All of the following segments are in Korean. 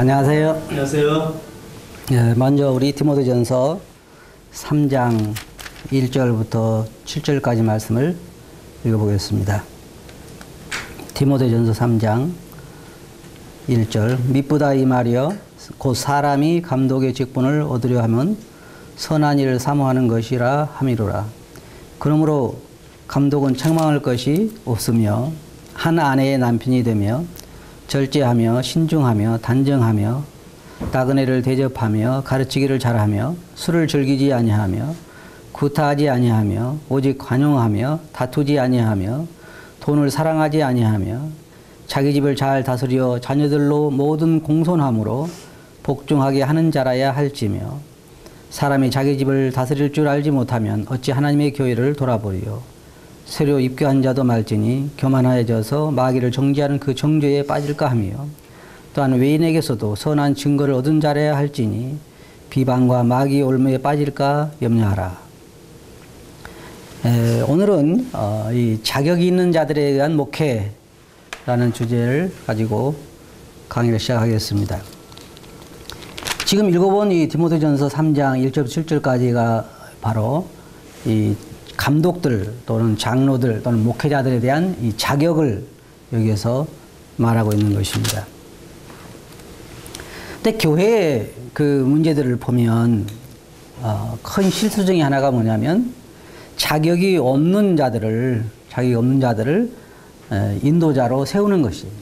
안녕하세요. 안녕하세요. 먼저 우리 디모데전서 3장 1절부터 7절까지 말씀을 읽어보겠습니다. 디모데전서 3장 1절 미쁘다 이 말이여 곧 사람이 감독의 직분을 얻으려 하면 선한 일을 사모하는 것이라 함이로라. 그러므로 감독은 책망할 것이 없으며 한 아내의 남편이 되며 절제하며 신중하며 단정하며 나그네를 대접하며 가르치기를 잘하며 술을 즐기지 아니하며 구타하지 아니하며 오직 관용하며 다투지 아니하며 돈을 사랑하지 아니하며 자기 집을 잘 다스려 자녀들로 모든 공손함으로 복종하게 하는 자라야 할지며 사람이 자기 집을 다스릴 줄 알지 못하면 어찌 하나님의 교회를 돌아보리요. 새로 입교한 자도 말지니 교만하여져서 마귀를 정죄하는 그 정죄에 빠질까 하며 또한 외인에게서도 선한 증거를 얻은 자라야 할지니 비방과 마귀의 올무에 빠질까 염려하라. 오늘은 이 자격이 있는 자들에 대한 목회라는 주제를 가지고 강의를 시작하겠습니다. 지금 읽어본 이 디모데전서 3장 1절 7절까지가 바로 이 감독들 또는 장로들 또는 목회자들에 대한 이 자격을 여기에서 말하고 있는 것입니다. 근데 교회의 그 문제들을 보면 큰 실수 중에 하나가 뭐냐면 자격이 없는 자들을 인도자로 세우는 것입니다.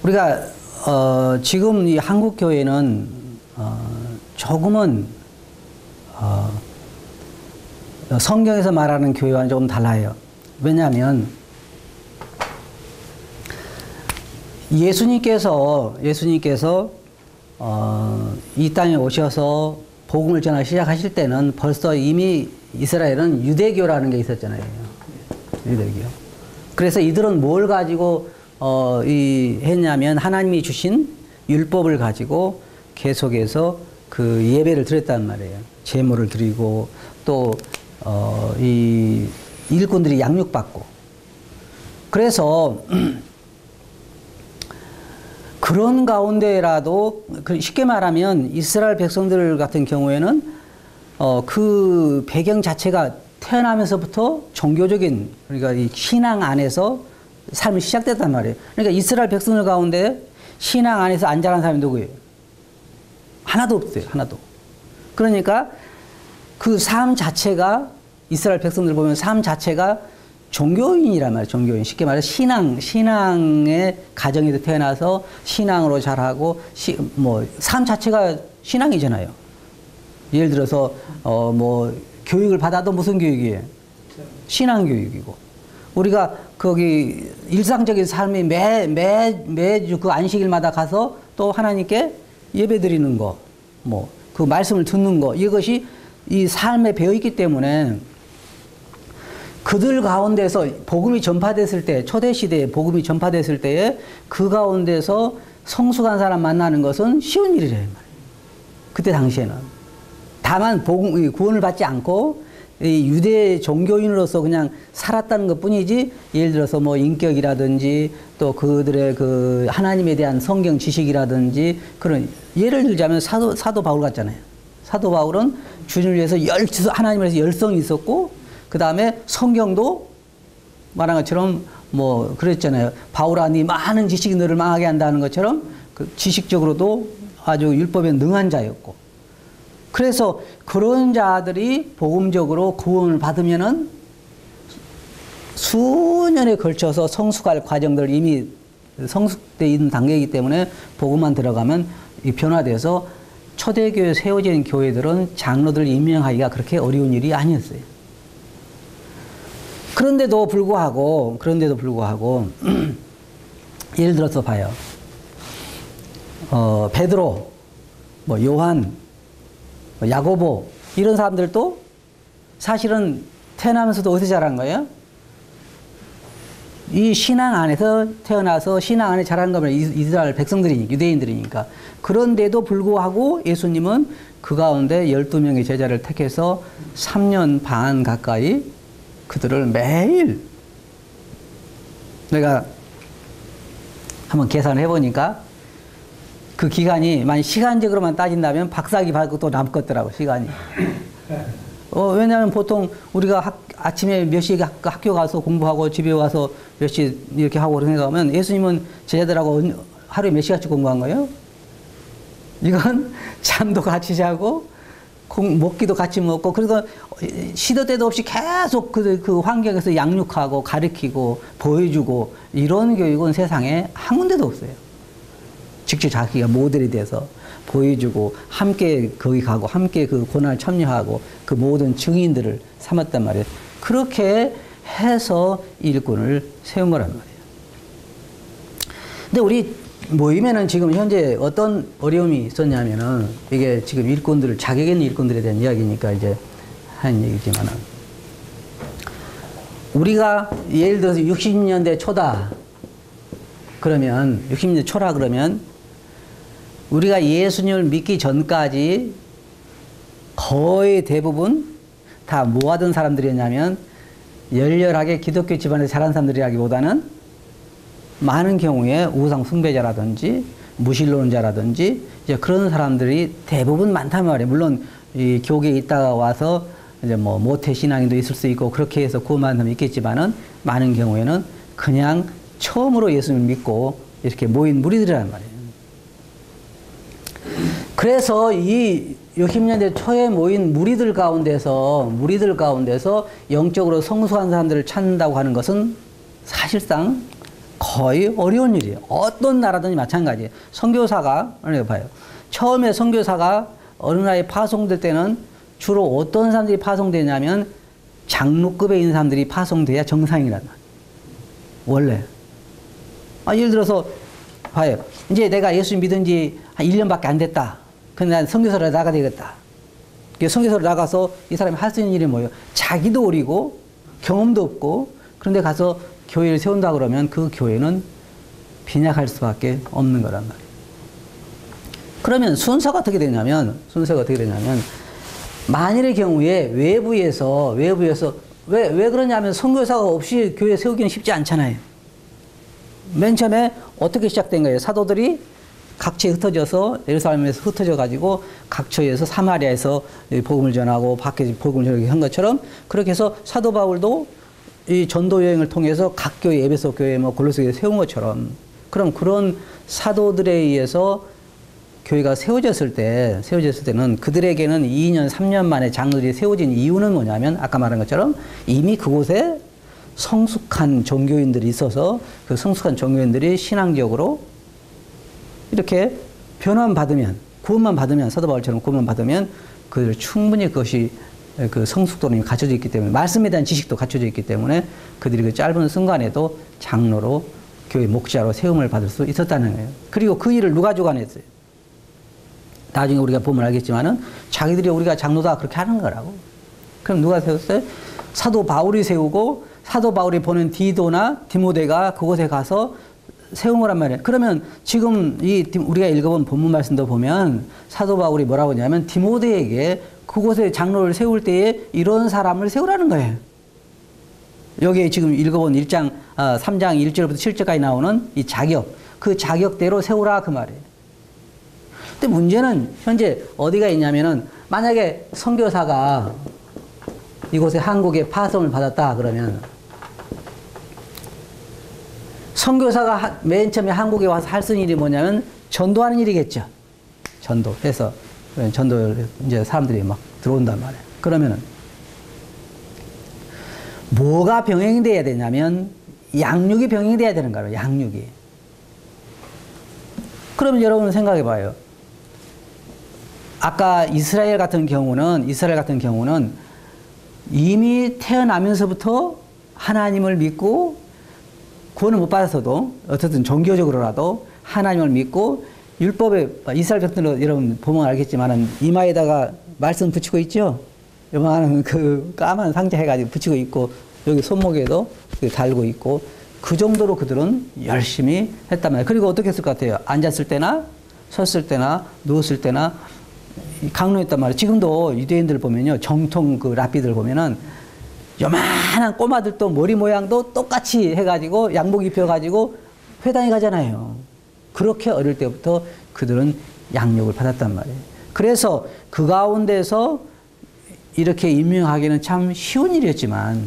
우리가 지금 이 한국 교회는 조금은 성경에서 말하는 교회와는 조금 달라요. 왜냐하면 예수님께서 이 땅에 오셔서 복음을 전하기 시작하실 때는 벌써 이미 이스라엘은 유대교라는 게 있었잖아요. 유대교. 그래서 이들은 뭘 가지고 했냐면 하나님이 주신 율법을 가지고 계속해서 그 예배를 드렸단 말이에요. 제물을 드리고 또 이 일꾼들이 양육받고. 그래서 그런 가운데라도 쉽게 말하면 이스라엘 백성들 같은 경우에는 그 배경 자체가 태어나면서부터 종교적인 그러니까 이 신앙 안에서 삶이 시작됐단 말이에요. 그러니까 이스라엘 백성들 가운데 신앙 안에서 안 자란 사람이 누구예요? 하나도 없어요. 하나도. 그러니까 그 삶 자체가 이스라엘 백성들 보면 삶 자체가 종교인이란 말이에요. 종교인. 쉽게 말해서 신앙의 가정에서 태어나서 신앙으로 자라고 삶 자체가 신앙이잖아요. 예를 들어서 교육을 받아도 무슨 교육이에요? 신앙 교육이고. 우리가 거기 일상적인 삶이 매주 그 안식일마다 가서 또 하나님께 예배 드리는 거, 그 말씀을 듣는 거, 이것이 이 삶에 배어 있기 때문에 그들 가운데서 복음이 전파됐을 때, 초대시대에 복음이 전파됐을 때에 그 가운데서 성숙한 사람 만나는 것은 쉬운 일이래요. 그때 당시에는. 다만 구원을 받지 않고 이 유대 종교인으로서 그냥 살았다는 것 뿐이지, 예를 들어서 인격이라든지 또 그들의 그 하나님에 대한 성경 지식이라든지 그런, 예를 들자면 사도 바울 같잖아요. 사도 바울은 주님을 위해서 하나님을 위해서 열성이 있었고, 그 다음에 성경도 말한 것처럼 그랬잖아요. 바울아, 네 많은 지식이 너를 망하게 한다는 것처럼 그 지식적으로도 아주 율법에 능한 자였고, 그래서 그런 자들이 복음적으로 구원을 받으면은 수년에 걸쳐서 성숙할 과정들 이미 성숙되어 있는 단계이기 때문에 복음만 들어가면 변화돼서 초대교회에 세워진 교회들은 장로들 임명하기가 그렇게 어려운 일이 아니었어요. 그런데도 불구하고 예를 들어서 봐요. 베드로, 요한, 야고보 이런 사람들도 사실은 태어나면서도 어디서 자란 거예요? 이 신앙 안에서 태어나서 신앙 안에 자란 거면 이스라엘 백성들이니까, 유대인들이니까. 그런데도 불구하고 예수님은 그 가운데 12명의 제자를 택해서 3년 반 가까이 그들을 매일, 내가 한번 계산을 해보니까 그 기간이 만약 시간적으로만 따진다면 박사학위 받고 또 남겠더라고 시간이. 왜냐하면 보통 우리가 아침에 몇 시에 학교 가서 공부하고 집에 와서 몇 시 이렇게 하고 생각하면 예수님은 제자들하고 하루에 몇 시간씩 공부한 거예요? 이건 잠도 같이 자고 먹기도 같이 먹고 그래서 시도 때도 없이 계속 그 환경에서 양육하고 가르치고 보여주고 이런 교육은 세상에 한 군데도 없어요. 직접 자기가 모델이 돼서 보여주고 함께 거기 가고 함께 그 고난을 참여하고 그 모든 증인들을 삼았단 말이에요. 그렇게 해서 일꾼을 세운 거란 말이에요. 근데 우리 모임에는 지금 현재 어떤 어려움이 있었냐면은 이게 지금 일꾼들을 자격 있는 일꾼들에 대한 이야기니까 이제 하는 얘기지만은 우리가 예를 들어서 60년대 초다 그러면 60년대 초라 그러면 우리가 예수님을 믿기 전까지 거의 대부분 다 뭐 하던 사람들이었냐면 열렬하게 기독교 집안에서 자란 사람들이라기보다는 많은 경우에 우상 숭배자라든지 무신론자라든지 이제 그런 사람들이 대부분 많단 말이에요. 물론 이 교계에 있다가 와서 이제 뭐 모태 신앙인도 있을 수 있고 그렇게 해서 구원받은 사람이 있겠지만은 많은 경우에는 그냥 처음으로 예수님을 믿고 이렇게 모인 무리들이란 말이에요. 그래서 이 60년대 초에 모인 무리들 가운데서 영적으로 성숙한 사람들을 찾는다고 하는 것은 사실상 거의 어려운 일이에요. 어떤 나라든지 마찬가지예요. 선교사가 봐요. 처음에 선교사가 어느 나라에 파송될 때는 주로 어떤 사람들이 파송되냐면 장로급에 있는 사람들이 파송돼야 정상이란 말이에요. 원래. 예를 들어서 봐요. 이제 내가 예수 믿은 지 한 1년밖에 안 됐다. 근데 난 선교사로 나가야 되겠다. 선교사로 나가서 이 사람이 할 수 있는 일이 뭐예요? 자기도 어리고 경험도 없고 그런데 가서 교회를 세운다 그러면 그 교회는 빈약할 수밖에 없는 거란 말이에요. 그러면 순서가 어떻게 되냐면 만일의 경우에 외부에서 왜 그러냐면 선교사가 없이 교회 세우기는 쉽지 않잖아요. 맨 처음에 어떻게 시작된 거예요? 사도들이 각처에 흩어져서 예루살렘에서 흩어져 가지고 각처에서 사마리아에서 복음을 전하고 밖에 복음을 전하게 한 것처럼 그렇게 해서 사도 바울도 이 전도 여행을 통해서 각 교회 에베소 교회 뭐 골로새 교회 세운 것처럼 그럼 그런 사도들에 의해서 교회가 세워졌을 때는 그들에게는 2년 3년 만에 장로들이 세워진 이유는 뭐냐면 아까 말한 것처럼 이미 그곳에 성숙한 종교인들이 있어서 그 성숙한 종교인들이 신앙적으로 이렇게 변화만 받으면 구원만 받으면 사도 바울처럼 구원만 받으면 그들 충분히 그것이 그 성숙도는 갖춰져 있기 때문에 말씀에 대한 지식도 갖춰져 있기 때문에 그들이 그 짧은 순간에도 장로로 교회 목자로 세움을 받을 수 있었다는 거예요. 그리고 그 일을 누가 주관했어요? 나중에 우리가 보면 알겠지만은 자기들이 우리가 장로다 그렇게 하는 거라고. 그럼 누가 세웠어요? 사도 바울이 세우고 사도 바울이 보낸 디도나 디모데가 그곳에 가서 세운 거란 말이에요. 그러면 지금 우리가 읽어본 본문 말씀도 보면 사도 바울이 뭐라고 하냐면 디모데에게 그곳에 장로를 세울 때에 이런 사람을 세우라는 거예요. 여기에 지금 읽어본 3장 1절부터 7절까지 나오는 이 자격, 그 자격대로 세우라 그 말이에요. 근데 문제는 현재 어디가 있냐면은 만약에 선교사가 이곳에 한국에 파송을 받았다 그러면 선교사가 맨 처음에 한국에 와서 할 수 있는 일이 뭐냐면 전도하는 일이겠죠. 전도해서 전도를 이제 사람들이 막 들어온단 말이에요. 그러면은 뭐가 병행이 돼야 되냐면 양육이 병행이 돼야 되는 거예요. 양육이. 그러면 여러분 생각해 봐요. 아까 이스라엘 같은 경우는 이미 태어나면서부터 하나님을 믿고 구원을 못 받았어도 어쨌든 종교적으로라도 하나님을 믿고 율법에 이스라엘 백성들 여러분 보면 알겠지만은 이마에다가 말씀 붙이고 있죠. 요만한 그 까만 상자 해가지고 붙이고 있고 여기 손목에도 달고 있고 그 정도로 그들은 열심히 했단 말이에요. 그리고 어떻게 했을 것 같아요? 앉았을 때나 섰을 때나 누웠을 때나 강론했단 말이에요. 지금도 유대인들 보면요, 정통 그 랍비들 보면은 요만한 꼬마들도 머리 모양도 똑같이 해가지고 양복 입혀가지고 회당에 가잖아요. 그렇게 어릴 때부터 그들은 양육을 받았단 말이에요. 그래서 그 가운데서 이렇게 임명하기는 참 쉬운 일이었지만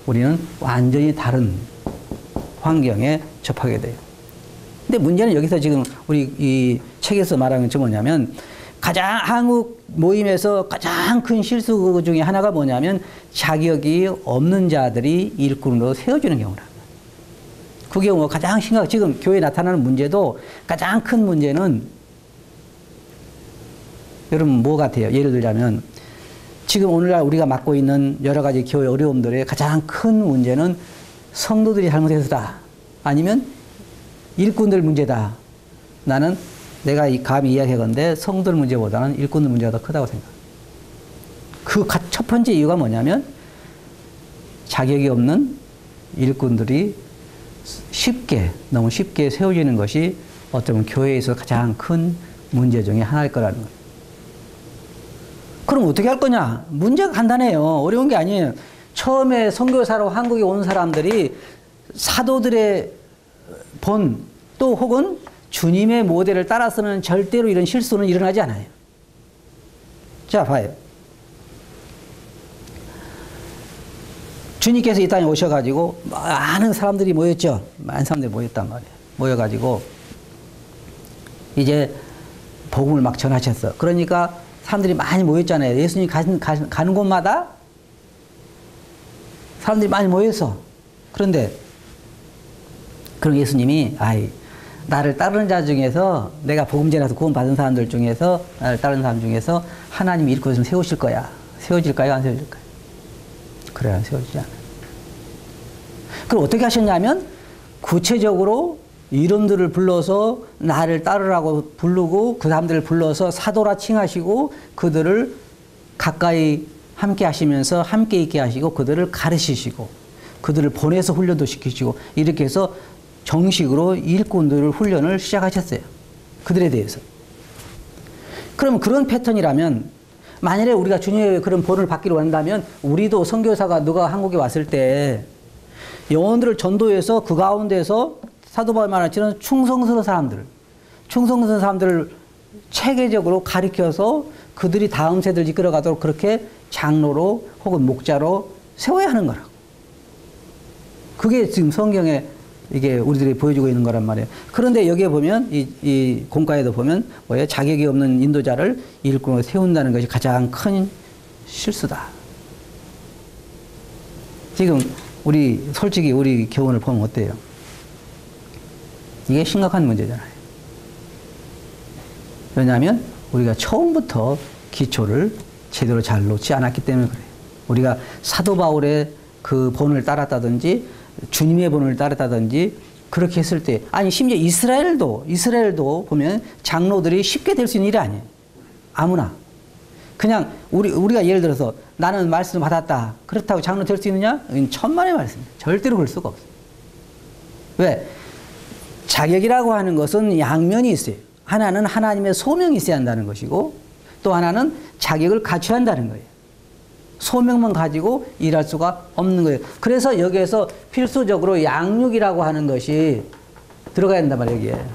우리는 완전히 다른 환경에 접하게 돼요. 근데 문제는 여기서 지금 우리 이 책에서 말하는 것이 뭐냐면 가장 한국 모임에서 가장 큰 실수 중에 하나가 뭐냐면 자격이 없는 자들이 일꾼으로 세워주는 경우라. 그 경우가 가장 지금 교회에 나타나는 문제도 가장 큰 문제는 여러분 뭐 같아요? 예를 들자면 지금 오늘날 우리가 맡고 있는 여러 가지 교회 어려움들의 가장 큰 문제는 성도들이 잘못해서다. 아니면 일꾼들 문제다. 나는 내가 감히 이야기하건대 성도들 문제보다는 일꾼들 문제가 더 크다고 생각합니다. 그 첫 번째 이유가 뭐냐면 자격이 없는 일꾼들이 너무 쉽게 세워지는 것이 어쩌면 교회에서 가장 큰 문제 중에 하나일 거라는 거예요. 그럼 어떻게 할 거냐? 문제가 간단해요. 어려운 게 아니에요. 처음에 선교사로 한국에 온 사람들이 사도들의 본 또 혹은 주님의 모델을 따라서는 절대로 이런 실수는 일어나지 않아요. 자, 봐요. 주님께서 이 땅에 오셔가지고 많은 사람들이 모였죠. 많은 사람들이 모였단 말이에요. 모여가지고 이제 복음을 막 전하셨어. 그러니까 사람들이 많이 모였잖아요. 예수님 가는 곳마다 사람들이 많이 모여서. 그런데 그럼 예수님이 나를 따르는 자 중에서 내가 복음 전해서 구원 받은 사람들 중에서 나를 따르는 사람 중에서 하나님이 일꾼을 좀 세우실 거야. 세워질까요? 안 세워질까요? 그래, 안 세워지지 않아요. 그럼 어떻게 하셨냐면 구체적으로 이름들을 불러서 나를 따르라고 부르고 그 사람들을 불러서 사도라 칭하시고 그들을 가까이 함께 하시면서 함께 있게 하시고 그들을 가르치시고 그들을 보내서 훈련도 시키시고 이렇게 해서 정식으로 일꾼들을 훈련을 시작하셨어요. 그들에 대해서. 그럼 그런 패턴이라면 만일에 우리가 주님의 그런 본을 받기로 한다면 우리도 선교사가 누가 한국에 왔을 때 영혼들을 전도해서 그 가운데서 사도 바울 말처럼 충성스러운 사람들을 체계적으로 가르쳐서 그들이 다음 세대를 이끌어가도록 그렇게 장로로 혹은 목자로 세워야 하는 거라고. 그게 지금 성경에 이게 우리들이 보여주고 있는 거란 말이에요. 그런데 여기에 보면 이 공과에도 보면 뭐예요? 자격이 없는 인도자를 일꾼으로 세운다는 것이 가장 큰 실수다. 지금 솔직히 우리 교훈을 보면 어때요? 이게 심각한 문제잖아요. 왜냐하면 우리가 처음부터 기초를 제대로 잘 놓지 않았기 때문에 그래요. 우리가 사도 바울의 그 본을 따랐다든지 주님의 본을 따랐다든지 그렇게 했을 때 심지어 이스라엘도 보면 장로들이 쉽게 될 수 있는 일이 아니에요. 아무나. 그냥 우리가 예를 들어서 나는 말씀을 받았다. 그렇다고 장로 될 수 있느냐? 이건 천만의 말씀이에요. 절대로 그럴 수가 없어요. 왜? 자격이라고 하는 것은 양면이 있어요. 하나는 하나님의 소명이 있어야 한다는 것이고 또 하나는 자격을 갖춰야 한다는 거예요. 소명만 가지고 일할 수가 없는 거예요. 그래서 여기에서 필수적으로 양육이라고 하는 것이 들어가야 된단 말이에요, 여기에.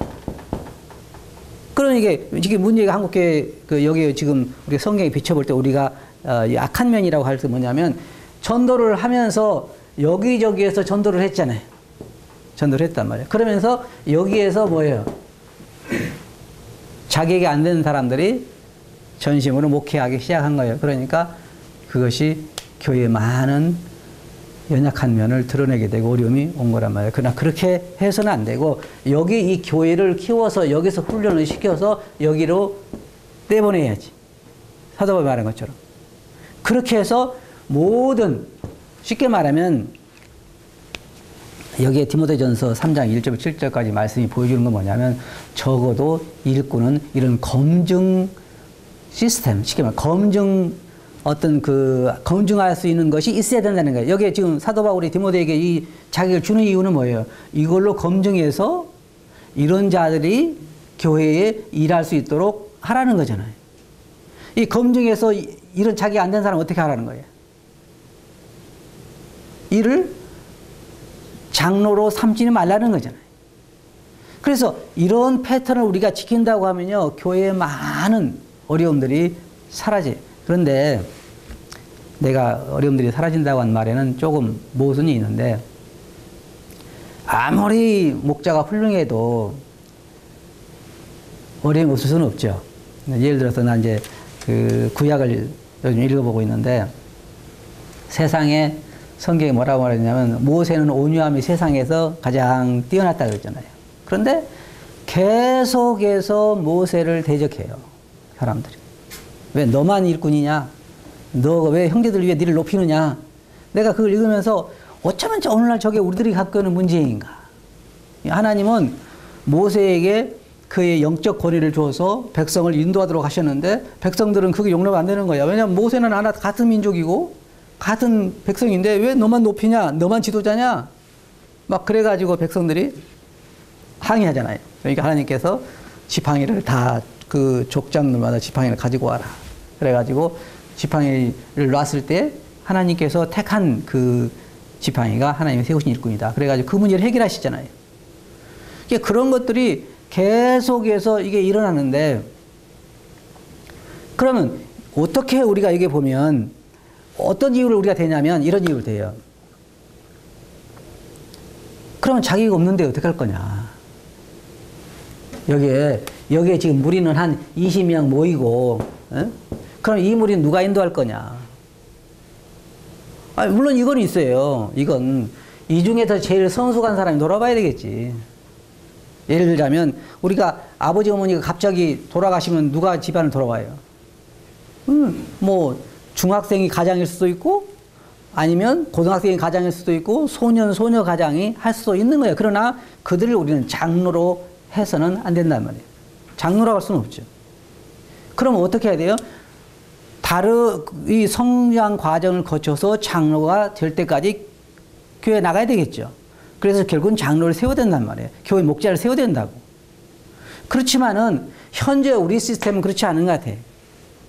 그러니까 이게 문제가 한국교회 여기 지금 우리 성경에 비춰볼 때 우리가 악한 면이라고 할 때 뭐냐면 전도를 하면서 여기저기에서 전도를 했잖아요. 전도를 했단 말이에요. 그러면서 여기에서 뭐예요? 자격이 안 되는 사람들이 전심으로 목회하기 시작한 거예요. 그러니까 그것이 교회의 많은 연약한 면을 드러내게 되고 어려움이 온 거란 말이에요. 그러나 그렇게 해서는 안 되고 여기 이 교회를 키워서 여기서 훈련을 시켜서 여기로 내보내야지. 사도 바울이 말한 것처럼. 그렇게 해서 쉽게 말하면 여기에 디모데전서 3장 1절 7절까지 말씀이 보여주는 건 뭐냐면 적어도 일꾼은 이런 검증 시스템, 쉽게 말하면 검증할 수 있는 것이 있어야 된다는 거예요. 여기에 지금 사도 바울이 디모데에게 이 자격을 주는 이유는 뭐예요? 이걸로 검증해서 이런 자들이 교회에 일할 수 있도록 하라는 거잖아요. 이 검증해서 이런 자격이 안 된 사람은 어떻게 하라는 거예요? 이를 장로로 삼지는 말라는 거잖아요. 그래서 이런 패턴을 우리가 지킨다고 하면요, 교회에 많은 어려움들이 사라져요. 그런데 내가 어려움들이 사라진다고 한 말에는 조금 모순이 있는데, 아무리 목자가 훌륭해도 어려움이 없을 수는 없죠. 예를 들어서 나 이제 그 구약을 요즘 읽어보고 있는데, 세상에 성경에 뭐라고 말했냐면 모세는 온유함이 세상에서 가장 뛰어났다 그랬잖아요. 그런데 계속해서 모세를 대적해요, 사람들이. 왜 너만 일꾼이냐? 너 왜 형제들 위해 니를 높이느냐? 내가 그걸 읽으면서 어쩌면 오늘날 저게 우리들이 갖고 있는 문제인가? 하나님은 모세에게 그의 영적 권위를 줘서 백성을 인도하도록 하셨는데, 백성들은 그게 용납 안 되는 거야. 왜냐하면 모세는 하나 같은 민족이고 같은 백성인데 왜 너만 높이냐? 너만 지도자냐? 막 그래가지고 백성들이 항의하잖아요. 그러니까 하나님께서 지팡이를 다 그 족장들마다 지팡이를 가지고 와라. 그래가지고 지팡이를 놨을 때 하나님께서 택한 그 지팡이가 하나님이 세우신 일꾼이다. 그래가지고 그 문제를 해결하시잖아요. 그런 것들이 계속해서 이게 일어나는데, 그러면 어떻게 우리가 이게 보면 어떤 이유를 우리가 대냐면 이런 이유를 대요. 그러면 자기가 없는데 어떻게 할 거냐. 여기에 지금 무리는 한 20명 모이고, 에? 그럼 이 무리는 누가 인도할 거냐. 아니, 물론 이건 있어요. 이건 이 중에서 제일 성숙한 사람이 돌아봐야 되겠지. 예를 들자면 우리가 아버지 어머니가 갑자기 돌아가시면 누가 집안을 돌아와요? 뭐 중학생이 가장일 수도 있고, 아니면 고등학생이 가장일 수도 있고, 소년 소녀 가장이 할 수도 있는 거예요. 그러나 그들을 우리는 장로로 해서는 안 된단 말이에요. 장로라고 할 수는 없죠. 그럼 어떻게 해야 돼요? 이 성장 과정을 거쳐서 장로가 될 때까지 교회에 나가야 되겠죠. 그래서 결국은 장로를 세워야 된단 말이에요. 교회 목자를 세워야 된다고. 그렇지만은 현재 우리 시스템은 그렇지 않은 것 같아.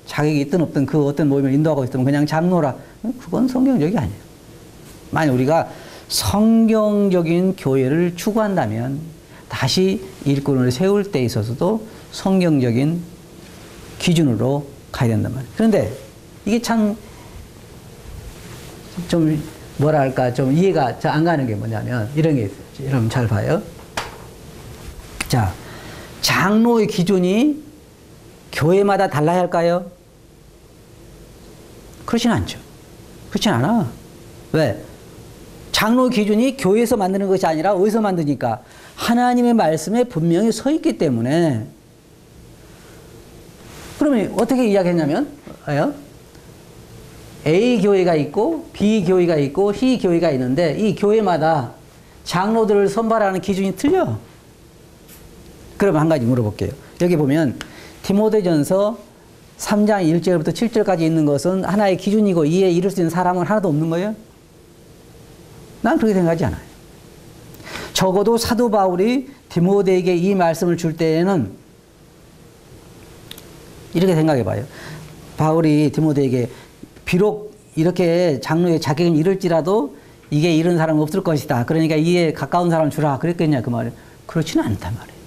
자격이 있든 없든 그 어떤 모임을 인도하고 있으면 그냥 장로라. 그건 성경적이 아니에요. 만약 우리가 성경적인 교회를 추구한다면 다시 일꾼을 세울 때 있어서도 성경적인 기준으로 가야 된단 말이에요. 그런데 이게 참 좀 뭐랄까 좀 이해가 안 가는 게 뭐냐면 이런 게 있어요. 여러분 잘 봐요. 자, 장로의 기준이 교회마다 달라야 할까요? 그렇진 않죠. 그렇진 않아. 왜? 장로의 기준이 교회에서 만드는 것이 아니라 어디서 만드니까? 하나님의 말씀에 분명히 서 있기 때문에. 그러면 어떻게 이야기했냐면 A 교회가 있고 B 교회가 있고 C 교회가 있는데 이 교회마다 장로들을 선발하는 기준이 틀려. 그럼 한 가지 물어볼게요. 여기 보면 디모데전서 3장 1절부터 7절까지 있는 것은 하나의 기준이고 이에 이룰 수 있는 사람은 하나도 없는 거예요? 난 그렇게 생각하지 않아요. 적어도 사도 바울이 디모데에게 이 말씀을 줄 때에는 이렇게 생각해 봐요. 바울이 디모데에게 비록 이렇게 장로의 자격을 이룰지라도 이게 이런 사람은 없을 것이다. 그러니까 이에 가까운 사람을 주라. 그랬겠냐 그 말이에요. 그렇지는 않단 말이에요.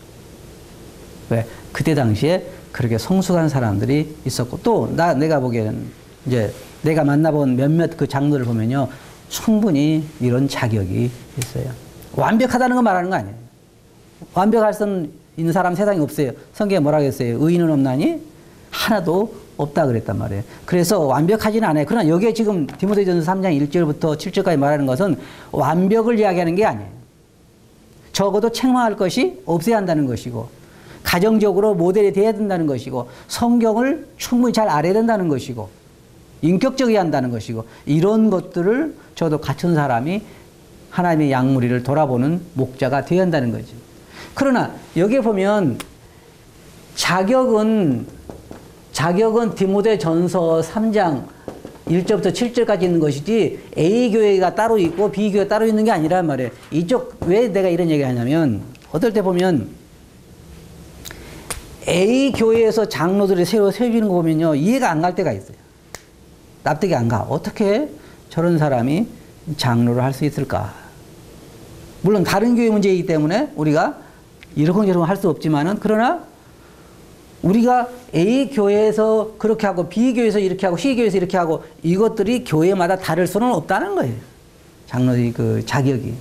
왜? 그때 당시에 그렇게 성숙한 사람들이 있었고, 또 내가 보기에는 이제 내가 만나본 몇몇 그 장로를 보면요, 충분히 이런 자격이 있어요. 완벽하다는 거 말하는 거 아니에요. 완벽할 수 있는 사람 세상에 없어요. 성경에 뭐라고 했어요? 의인은 없나니 하나도 없다 그랬단 말이에요. 그래서 완벽하지는 않아요. 그러나 여기에 지금 디모데전서 3장 1절부터 7절까지 말하는 것은 완벽을 이야기하는 게 아니에요. 적어도 책망할 것이 없어야 한다는 것이고, 가정적으로 모델이 돼야 된다는 것이고, 성경을 충분히 잘 알아야 된다는 것이고, 인격적이어야 한다는 것이고, 이런 것들을 저도 갖춘 사람이 하나님의 양무리를 돌아보는 목자가 되어야 한다는 거죠. 그러나 여기에 보면 자격은 디모데전서 3장 1절부터 7절까지 있는 것이지 A 교회가 따로 있고 B 교회가 따로 있는 게 아니란 말이에요. 이쪽 왜 내가 이런 얘기 하냐면 어떨 때 보면 A 교회에서 장로들이 새로 세워지는 거 보면요, 이해가 안 갈 때가 있어요. 납득이 안 가. 어떻게 저런 사람이 장로를 할 수 있을까? 물론 다른 교회 문제이기 때문에 우리가 이러쿵저러쿵 할 수 없지만은 그러나 우리가 A 교회에서 그렇게 하고 B 교회에서 이렇게 하고 C 교회에서 이렇게 하고 이것들이 교회마다 다를 수는 없다는 거예요. 장로의 그 자격이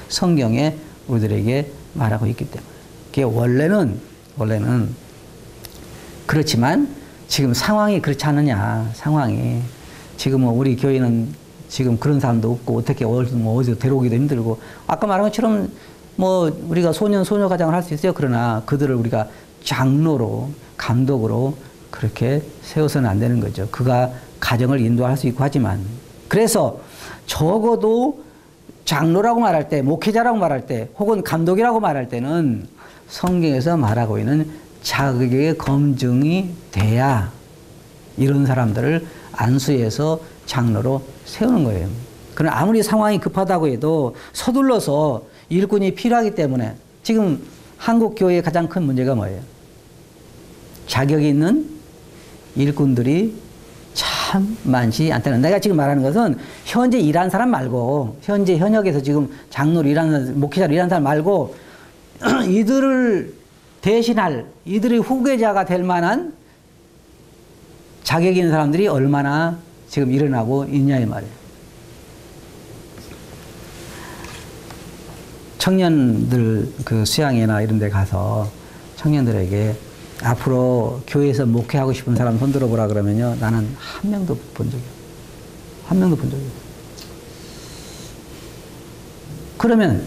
성경에 우리들에게 말하고 있기 때문에. 그게 원래는 그렇지만 지금 상황이 그렇지 않느냐. 상황이 지금 뭐 우리 교회는 지금 그런 사람도 없고 어떻게 어디서 데려오기도 힘들고 아까 말한 것처럼 뭐 우리가 소녀 가장을 할 수 있어요. 그러나 그들을 우리가 장로로 감독으로 그렇게 세워서는 안 되는 거죠. 그가 가정을 인도할 수 있고 하지만 그래서 적어도 장로라고 말할 때 목회자라고 말할 때 혹은 감독이라고 말할 때는 성경에서 말하고 있는 자격의 검증이 돼야 이런 사람들을 안수해서 장로로 세우는 거예요. 그러나 아무리 상황이 급하다고 해도 서둘러서 일꾼이 필요하기 때문에 지금 한국 교회의 가장 큰 문제가 뭐예요? 자격이 있는 일꾼들이 참 많지 않다는. 내가 지금 말하는 것은 현재 일하는 사람 말고 현재 현역에서 지금 장로로 일하는 목회자로 일하는 사람 말고 이들을 대신할 이들의 후계자가 될 만한 자격 있는 사람들이 얼마나 지금 일어나고 있냐 이 말이에요. 청년들 그 수양회나 이런 데 가서 청년들에게 앞으로 교회에서 목회하고 싶은 사람 손 들어보라 그러면요. 나는 한 명도 본 적이 없어요. 한 명도 본 적이 없어요. 그러면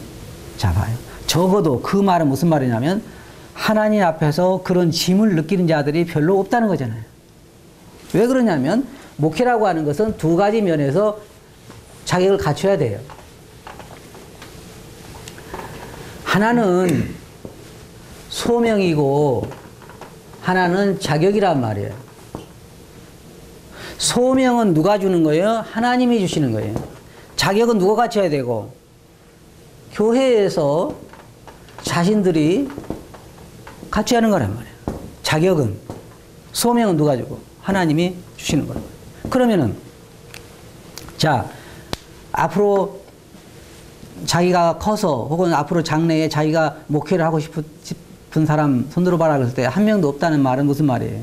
자 봐요. 적어도 그 말은 무슨 말이냐면 하나님 앞에서 그런 짐을 느끼는 자들이 별로 없다는 거잖아요. 왜 그러냐면 목회라고 하는 것은 두 가지 면에서 자격을 갖춰야 돼요. 하나는 소명이고 하나는 자격이란 말이에요. 소명은 누가 주는 거예요? 하나님이 주시는 거예요. 자격은 누가 갖춰야 되고 교회에서 자신들이 갖춰야 하는 거란 말이에요. 자격은 소명은 누가 주고 하나님이 주시는 거예요. 그러면은 자 앞으로 자기가 커서 혹은 앞으로 장래에 자기가 목회를 하고 싶은 사람 손들어 봐라 그랬을 때 한 명도 없다는 말은 무슨 말이에요?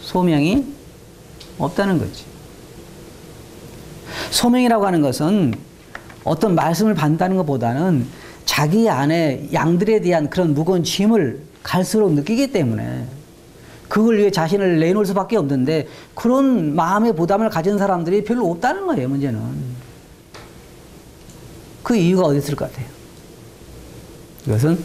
소명이 없다는 거지. 소명이라고 하는 것은 어떤 말씀을 받는다는 것보다는 자기 안에 양들에 대한 그런 무거운 짐을 갈수록 느끼기 때문에 그걸 위해 자신을 내놓을 수밖에 없는데 그런 마음의 부담을 가진 사람들이 별로 없다는 거예요. 문제는. 그 이유가 어디 있을 것 같아요? 이것은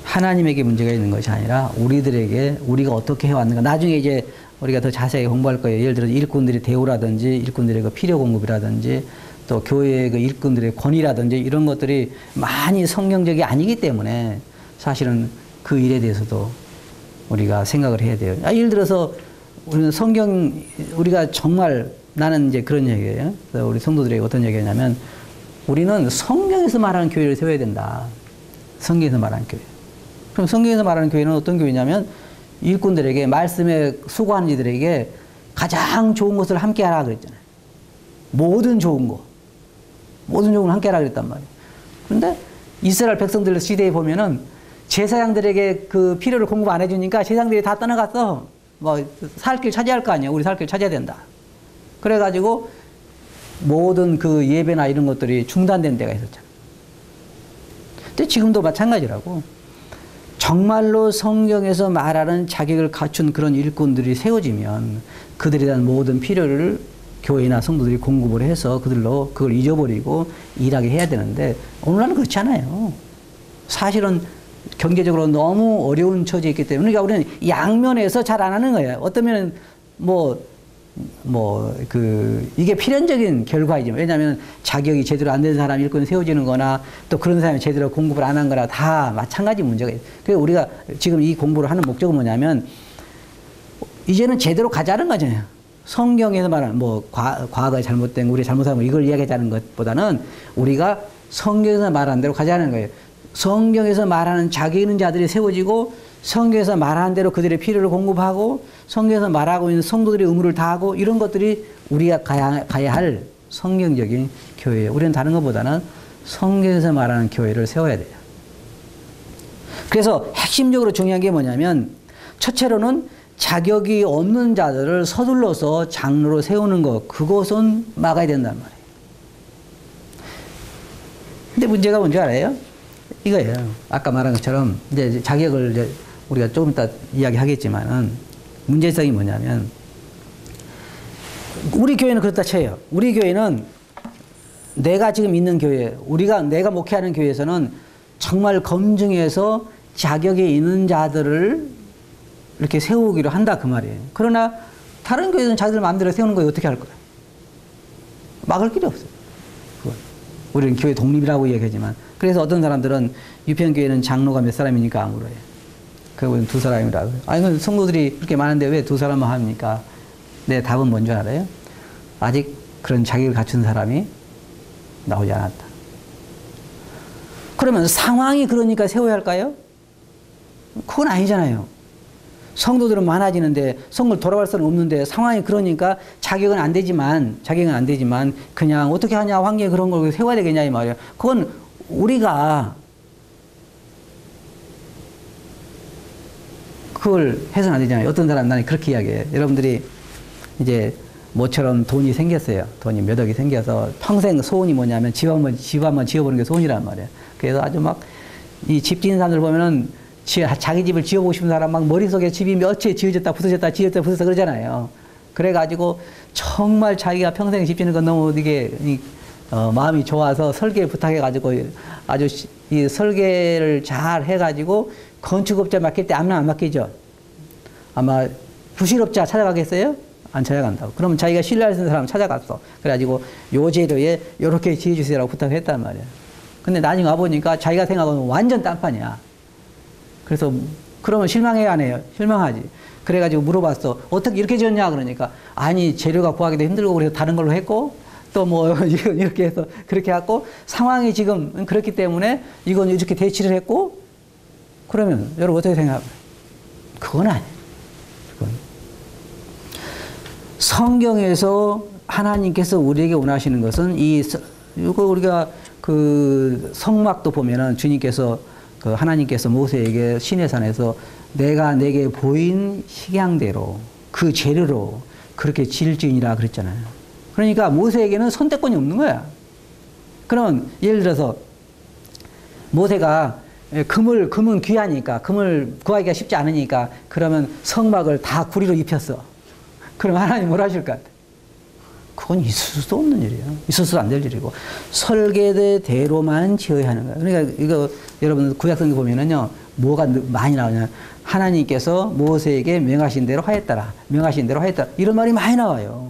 하나님에게 문제가 있는 것이 아니라 우리들에게 우리가 어떻게 해왔는가. 나중에 이제 우리가 더 자세히 공부할 거예요. 예를 들어서 일꾼들의 대우라든지 일꾼들의 그 필요 공급이라든지 또 교회의 그 일꾼들의 권위라든지 이런 것들이 많이 성경적이 아니기 때문에 사실은 그 일에 대해서도 우리가 생각을 해야 돼요. 예를 들어서 우리는 우리가 정말 나는 이제 그런 얘기예요. 우리 성도들에게 어떤 얘기냐면 우리는 성경에서 말하는 교회를 세워야 된다. 성경에서 말하는 교회. 그럼 성경에서 말하는 교회는 어떤 교회냐면 일꾼들에게 말씀에 수고하는 이들에게 가장 좋은 것을 함께 하라 그랬잖아요. 모든 좋은 걸 함께 하라 그랬단 말이에요. 그런데 이스라엘 백성들 시대에 보면은 제사장들에게 그 필요를 공급 안 해주니까 제사장들이 다 떠나갔어. 뭐 살 길 차지할 거 아니에요. 우리 살 길 차지해야 된다. 그래가지고 모든 그 예배나 이런 것들이 중단된 데가 있었잖아요. 근데 지금도 마찬가지라고. 정말로 성경에서 말하는 자격을 갖춘 그런 일꾼들이 세워지면 그들에 대한 모든 필요를 교회나 성도들이 공급을 해서 그들로 그걸 잊어버리고 일하게 해야 되는데 오늘날은 그렇지 않아요. 사실은 경제적으로 너무 어려운 처지에 있기 때문에 그러니까 우리는 양면에서 잘 안 하는 거예요. 어떤 면은 이게 필연적인 결과이죠. 왜냐하면 자격이 제대로 안 된 사람 일꾼이 세워지는 거나 또 그런 사람이 제대로 공급을 안 한 거나 다 마찬가지 문제가 있어요. 그래서 우리가 지금 이 공부를 하는 목적은 뭐냐면 이제는 제대로 가자는 거잖아요. 성경에서 말하는 과거에 잘못된 우리 잘못하면 이걸 이야기하자는 것보다는 우리가 성경에서 말하는 대로 가자는 거예요. 성경에서 말하는 자격 있는 자들이 세워지고 성경에서 말하는 대로 그들의 필요를 공급하고 성경에서 말하고 있는 성도들의 의무를 다하고 이런 것들이 우리가 가야 할 성경적인 교회예요. 우리는 다른 것보다는 성경에서 말하는 교회를 세워야 돼요. 그래서 핵심적으로 중요한 게 뭐냐면 첫째로는 자격이 없는 자들을 서둘러서 장로로 세우는 것, 그것은 막아야 된단 말이에요. 근데 문제가 뭔지 알아요? 이거예요. 아까 말한 것처럼 이제 자격을 이제 우리가 조금 이따 이야기하겠지만은 문제성이 뭐냐면 우리 교회는 그렇다 쳐요. 우리 교회는 내가 지금 있는 교회, 내가 목회하는 교회에서는 정말 검증해서 자격이 있는 자들을 이렇게 세우기로 한다 그 말이에요. 그러나 다른 교회는 자기들 마음대로 세우는 거예요. 어떻게 할 거야? 막을 길이 없어요. 그건. 우리는 교회 독립이라고 이야기하지만 그래서 어떤 사람들은 유평교회는 장로가 몇 사람이니까 안 물어요. 그건 2사람이라고. 아니 성도들이 그렇게 많은데 왜 2사람만 합니까? 내 답은 뭔지 알아요? 아직 그런 자격을 갖춘 사람이 나오지 않았다. 그러면 상황이 그러니까 세워야 할까요? 그건 아니잖아요. 성도들은 많아지는데 성을 돌아갈 수는 없는데 상황이 그러니까 자격은 안 되지만 그냥 어떻게 하냐 환경에 그런 걸 세워야 되겠냐 이 말이에요. 그건 우리가 그걸 해서는 안 되잖아요. 어떤 사람 나는 그렇게 이야기해요. 여러분들이 이제 모처럼 돈이 생겼어요. 돈이 몇 억이 생겨서 평생 소원이 뭐냐면 집 한번 지어보는 게 소원이란 말이에요. 그래서 아주 막 이 집 짓는 사람들 보면은 자기 집을 지어보고 싶은 사람 막 머릿속에 집이 몇 채 지어졌다 부서졌다 그러잖아요. 그래가지고 정말 자기가 평생 집 짓는 건 너무 이게 마음이 좋아서 설계 부탁해가지고 아주 이 설계를 잘 해가지고 건축업자 맡길 때 아무나 안 맡기죠. 아마 부실업자 찾아가겠어요? 안 찾아간다고. 그러면 자기가 신뢰할 수 있는 사람 찾아갔어. 그래가지고 요 재료에 요렇게 지어주세요라고 부탁했단 말이야. 근데 나중에 와보니까 자기가 생각하는 완전 딴판이야. 그래서 그러면 실망해야 안 해요? 실망하지. 그래가지고 물어봤어. 어떻게 이렇게 지었냐? 그러니까 아니 재료가 구하기도 힘들고 그래서 다른 걸로 했고 또 뭐 이렇게 해서 그렇게 했고 상황이 지금 그렇기 때문에 이건 이렇게 대치를 했고 그러면 여러분 어떻게 생각해요? 그건 아니에요. 그건. 성경에서 하나님께서 우리에게 원하시는 것은 이거 우리가 그 성막도 보면은 주님께서 그 하나님께서 모세에게 시내산에서 내가 내게 보인 식양대로 그 재료로 그렇게 지을지니라 그랬잖아요. 그러니까 모세에게는 선택권이 없는 거야. 그러면 예를 들어서 모세가 금은 귀하니까 금을 구하기가 쉽지 않으니까 그러면 성막을 다 구리로 입혔어. 그럼 하나님 뭘 하실 것 같아? 그건 있을 수도 없는 일이에요. 있어서도 안 될 일이고 설계대로만 지어야 하는 거예요. 그러니까 이거 여러분 구약성경 보면은요 뭐가 많이 나오냐 하나님께서 모세에게 명하신 대로 하였더라. 명하신 대로 하였더라. 이런 말이 많이 나와요.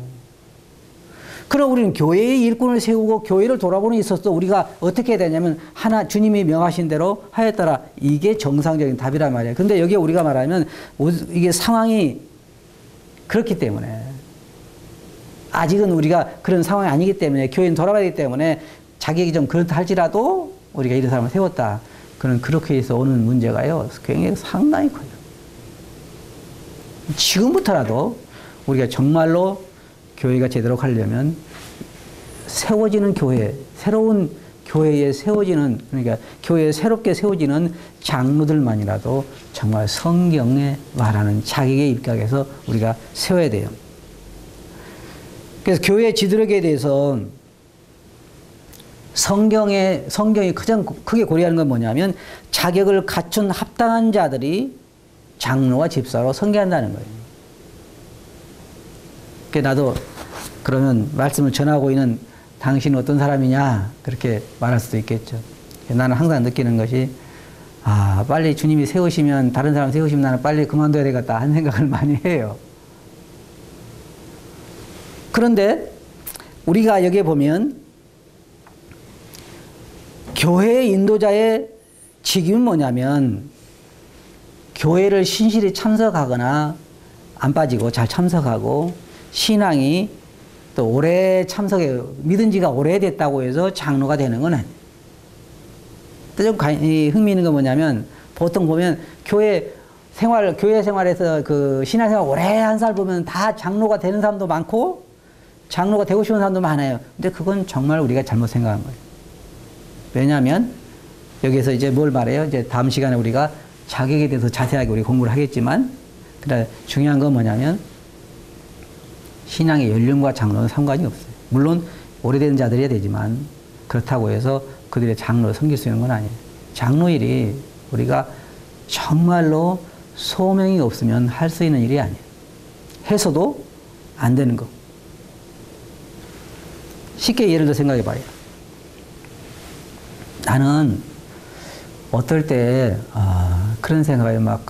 그럼 우리는 교회의 일꾼을 세우고 교회를 돌아보는 데 있어서 우리가 어떻게 해야 되냐면 주님이 명하신 대로 하였더라. 이게 정상적인 답이란 말이에요. 근데 여기에 우리가 말하면 이게 상황이 그렇기 때문에 아직은 우리가 그런 상황이 아니기 때문에 교회는 돌아가야 되기 때문에 자격이 좀 그렇다 할지라도 우리가 이런 사람을 세웠다. 그렇게 해서 오는 문제가요. 굉장히 상당히 커요. 지금부터라도 우리가 정말로 교회가 제대로 가려면 세워지는 교회, 새로운 교회에 세워지는 그러니까 교회에 새롭게 세워지는 장로들만이라도 정말 성경에 말하는 자격의 입각에서 우리가 세워야 돼요. 그래서 교회 지도력에 대해서 성경이 가장 크게 고려하는 건 뭐냐면 자격을 갖춘 합당한 자들이 장로와 집사로 선계한다는 거예요. 그러니까 나도 그러면 말씀을 전하고 있는 당신은 어떤 사람이냐 그렇게 말할 수도 있겠죠. 나는 항상 느끼는 것이 빨리 주님이 세우시면 다른 사람 세우시면 나는 빨리 그만둬야 되겠다 하는 생각을 많이 해요. 그런데 우리가 여기에 보면 교회 인도자의 직임은 뭐냐면 교회를 신실히 참석하거나 안 빠지고 잘 참석하고 신앙이 또 오래 참석해 믿은 지가 오래됐다고 해서 장로가 되는 건 아니에요. 또 좀 흥미 있는 건 뭐냐면 보통 보면 교회 생활에서 그 신앙생활 오래 한 살 보면 다 장로가 되는 사람도 많고 장로가 되고 싶은 사람도 많아요. 근데 그건 정말 우리가 잘못 생각한 거예요. 왜냐하면 여기서 이제 뭘 말해요? 이제 다음 시간에 우리가 자격에 대해서 자세하게 우리 공부를 하겠지만, 그러나 중요한 건 뭐냐면, 신앙의 연령과 장로는 상관이 없어요. 물론, 오래된 자들이야 되지만, 그렇다고 해서 그들의 장로를 섬길 수 있는 건 아니에요. 장로일이 우리가 정말로 소명이 없으면 할 수 있는 일이 아니에요. 해서도 안 되는 거. 쉽게 예를 들어 생각해 봐요. 나는 어떨 때, 그런 생각을 막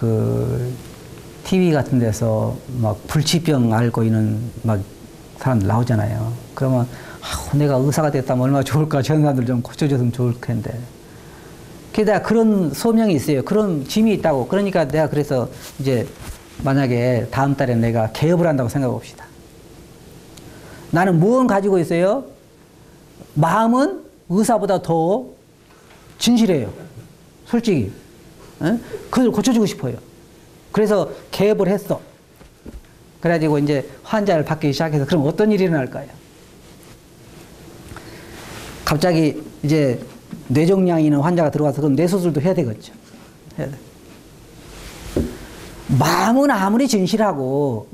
TV 같은 데서 막 불치병 앓고 있는 막 사람들 나오잖아요. 그러면, 내가 의사가 됐다면 얼마나 좋을까. 저런 사람들 좀 고쳐줬으면 좋을 텐데. 게다가 그런 소명이 있어요. 그런 짐이 있다고. 그러니까 내가 그래서 이제 만약에 다음 달에 내가 개업을 한다고 생각해 봅시다. 나는 무엇을 가지고 있어요? 마음은 의사보다 더 진실해요. 솔직히. 그걸 고쳐주고 싶어요. 그래서 개업을 했어. 그래가지고 이제 환자를 받기 시작해서 그럼 어떤 일이 일어날까요? 갑자기 이제 뇌종양이 있는 환자가 들어와서 그럼 뇌수술도 해야 되겠죠. 해야 돼. 마음은 아무리 진실하고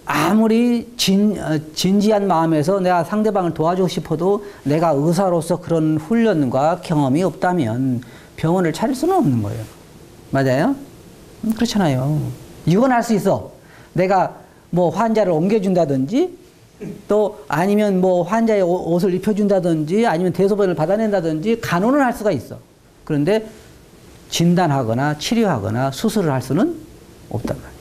아무리 진지한 마음에서 내가 상대방을 도와주고 싶어도 내가 의사로서 그런 훈련과 경험이 없다면 병원을 차릴 수는 없는 거예요. 맞아요? 그렇잖아요. 이건 할 수 있어. 내가 뭐 환자를 옮겨준다든지 또 아니면 뭐 환자의 옷을 입혀준다든지 아니면 대소변을 받아낸다든지 간호는 할 수가 있어. 그런데 진단하거나 치료하거나 수술을 할 수는 없단 말이에요.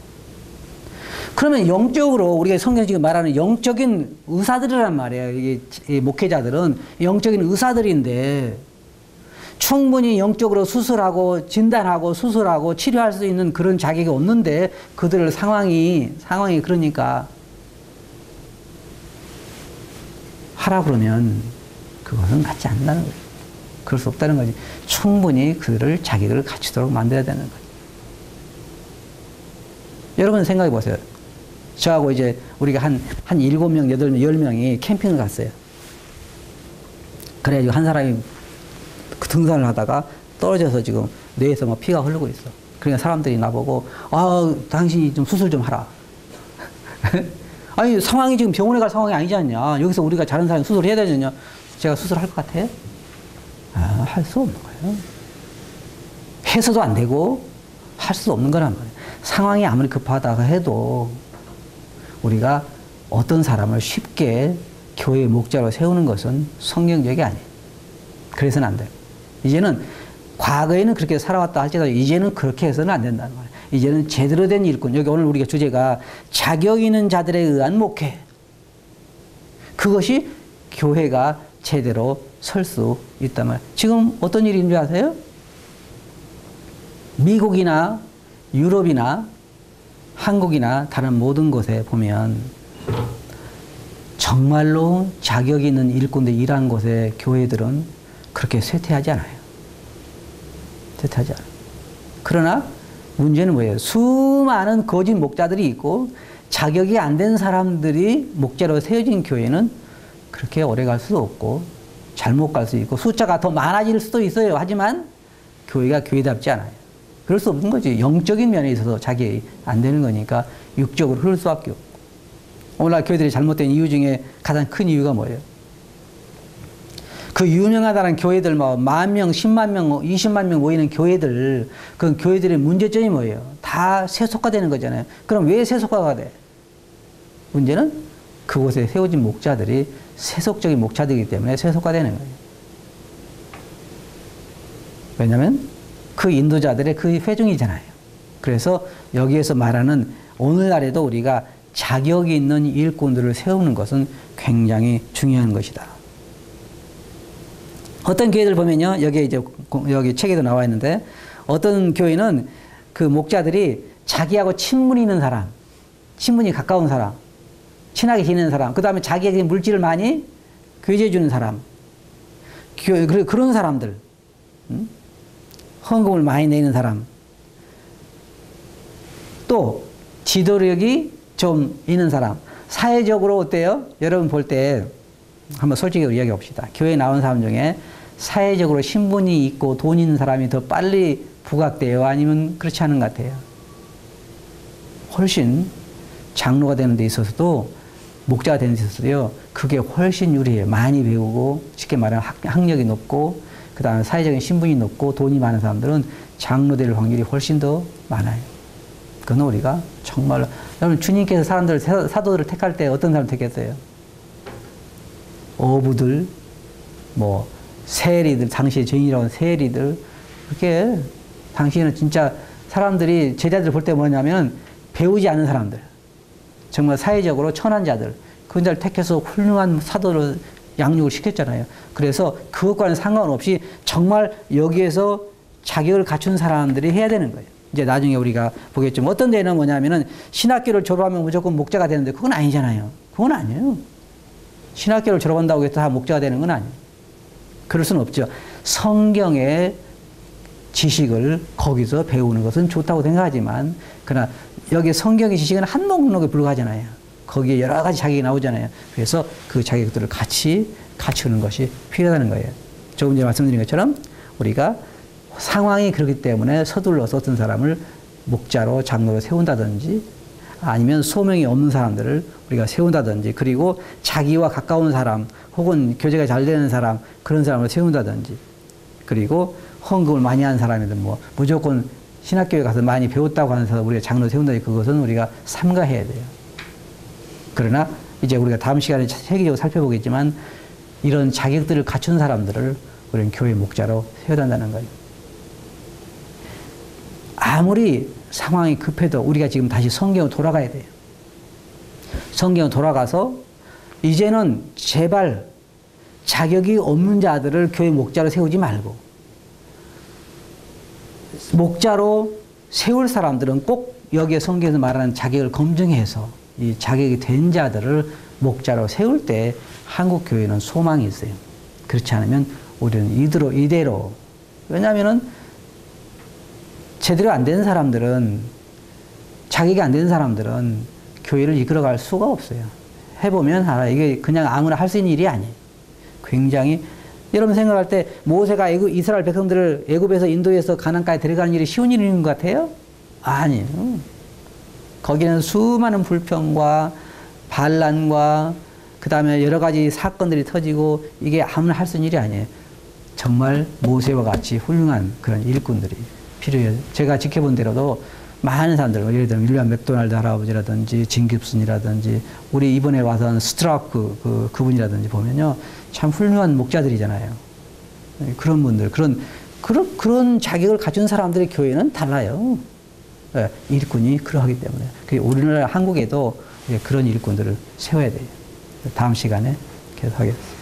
그러면 영적으로 우리가 성경이 지금 말하는 영적인 의사들이란 말이에요. 이게 목회자들은 영적인 의사들인데 충분히 영적으로 수술하고 진단하고 수술하고 치료할 수 있는 그런 자격이 없는데 그들 상황이 그러니까 하라 그러면 그것은 맞지 않는다는 거예요. 그럴 수 없다는 거지. 충분히 그들을 자격을 갖추도록 만들어야 되는 거예요. 여러분 생각해 보세요. 저하고 이제 우리가 한 7명, 8명, 10명이 캠핑을 갔어요. 그래가지고 한 사람이 그 등산을 하다가 떨어져서 지금 뇌에서 막 피가 흐르고 있어. 그러니까 사람들이 나보고, 당신이 좀 수술 좀 하라. 아니, 상황이 지금 병원에 갈 상황이 아니지 않냐. 여기서 우리가 다른 사람이 수술을 해야 되느냐. 제가 수술할 것 같아요? 할 수 없는 거예요. 해서도 안 되고, 할 수 없는 거란 말이에요. 상황이 아무리 급하다고 해도, 우리가 어떤 사람을 쉽게 교회의 목자로 세우는 것은 성경적이 아니에요. 그래서는 안 돼요. 이제는, 과거에는 그렇게 살아왔다 할지라도, 이제는 그렇게 해서는 안 된다는 말이에요. 이제는 제대로 된 일꾼. 여기 오늘 우리가 주제가 자격 있는 자들에 의한 목회. 그것이 교회가 제대로 설 수 있단 말이에요. 지금 어떤 일인 줄 아세요? 미국이나 유럽이나 한국이나 다른 모든 곳에 보면 정말로 자격 있는 일꾼들이 일하는 곳에 교회들은 그렇게 쇠퇴하지 않아요. 쇠퇴하지 않아요. 그러나 문제는 뭐예요? 수많은 거짓 목자들이 있고 자격이 안 된 사람들이 목자로 세워진 교회는 그렇게 오래 갈 수도 없고 잘못 갈 수 있고 숫자가 더 많아질 수도 있어요. 하지만 교회가 교회답지 않아요. 그럴 수 없는 거지. 영적인 면에 있어서 자격이 안 되는 거니까 육적으로 흐를 수밖에 없고. 오늘날 교회들이 잘못된 이유 중에 가장 큰 이유가 뭐예요? 그 유명하다는 교회들 뭐 10,000명, 10만 명, 20만 명 모이는 교회들, 그 교회들의 문제점이 뭐예요? 다 세속화되는 거잖아요. 그럼 왜 세속화가 돼? 문제는 그곳에 세워진 목자들이 세속적인 목자들이기 때문에 세속화되는 거예요. 왜냐하면 그 인도자들의 그 회중이잖아요. 그래서 여기에서 말하는 오늘날에도 우리가 자격이 있는 일꾼들을 세우는 것은 굉장히 중요한 것이다. 어떤 교회들 보면요, 여기 책에도 나와 있는데, 어떤 교회는 그 목자들이 자기하고 친분이 있는 사람, 친분이 가까운 사람, 친하게 지내는 사람, 그 다음에 자기에게 물질을 많이 교제해주는 사람, 그런 사람들, 헌금을 많이 내는 사람, 또 지도력이 좀 있는 사람, 사회적으로 어때요? 여러분 볼 때 한번 솔직히 이야기해 봅시다. 교회에 나온 사람 중에 사회적으로 신분이 있고 돈 있는 사람이 더 빨리 부각돼요? 아니면 그렇지 않은 것 같아요? 훨씬 장로가 되는 데 있어서도 목자가 되는 데 있어서도요. 그게 훨씬 유리해요. 많이 배우고 쉽게 말하면 학력이 높고 그 다음에 사회적인 신분이 높고 돈이 많은 사람들은 장로 될 확률이 훨씬 더 많아요. 그건 우리가 정말로 여러분 주님께서 사람들 사도들을 택할 때 어떤 사람 택했어요? 어부들, 뭐 세리들, 당시의 죄인이라고 하는 세리들. 그게 당시에는 진짜 사람들이 제자들 볼 때 뭐냐면 배우지 않은 사람들, 정말 사회적으로 천한 자들, 그런 자를 택해서 훌륭한 사도를 양육을 시켰잖아요. 그래서 그것과는 상관없이 정말 여기에서 자격을 갖춘 사람들이 해야 되는 거예요. 이제 나중에 우리가 보겠지만 어떤 데는 뭐냐면은 신학교를 졸업하면 무조건 목자가 되는데 그건 아니잖아요. 그건 아니에요. 신학교를 졸업한다고 해서 다 목자가 되는 건 아니에요. 그럴 수는 없죠. 성경의 지식을 거기서 배우는 것은 좋다고 생각하지만 그러나 여기 성경의 지식은 한 목록에 불과하잖아요. 거기에 여러 가지 자격이 나오잖아요. 그래서 그 자격들을 같이 갖추는 것이 필요하다는 거예요. 조금 전에 말씀드린 것처럼 우리가 상황이 그렇기 때문에 서둘러서 어떤 사람을 목자로 장로로 세운다든지 아니면 소명이 없는 사람들을 우리가 세운다든지 그리고 자기와 가까운 사람 혹은 교제가 잘 되는 사람 그런 사람을 세운다든지 그리고 헌금을 많이 하는 사람이든 뭐 무조건 신학교에 가서 많이 배웠다고 하는 사람 우리가 장로 세운다든지 그것은 우리가 삼가해야 돼요. 그러나 이제 우리가 다음 시간에 세계적으로 살펴보겠지만 이런 자격들을 갖춘 사람들을 우리는 교회 목자로 세워야 한다는 거예요. 아무리 상황이 급해도 우리가 지금 다시 성경으로 돌아가야 돼요. 성경으로 돌아가서 이제는 제발 자격이 없는 자들을 교회 목자로 세우지 말고 목자로 세울 사람들은 꼭 여기에 성경에서 말하는 자격을 검증해서 이 자격이 된 자들을 목자로 세울 때 한국 교회는 소망이 있어요. 그렇지 않으면 우리는 이대로 왜냐하면은 제대로 안 되는 사람들은 자격이 안 되는 사람들은 교회를 이끌어갈 수가 없어요. 해보면 이게 그냥 아무나 할 수 있는 일이 아니에요. 굉장히 여러분 생각할 때 모세가 이스라엘 백성들을 애굽에서 인도해서 가나안까지 데려가는 일이 쉬운 일인 것 같아요? 아니에요. 거기는 수많은 불평과 반란과 그 다음에 여러 가지 사건들이 터지고 이게 아무나 할 수 있는 일이 아니에요. 정말 모세와 같이 훌륭한 그런 일꾼들이 필요해요. 제가 지켜본 대로도 많은 사람들, 예를 들면 윌리엄 맥도날드 할아버지라든지 진 깁슨이라든지 우리 이번에 와서 한 스트라우크 그분이라든지 보면요. 참 훌륭한 목자들이잖아요. 그런 분들, 그런 자격을 가진 사람들의 교회는 달라요. 일꾼이 그러하기 때문에. 우리나라 한국에도 그런 일꾼들을 세워야 돼요. 다음 시간에 계속하겠습니다.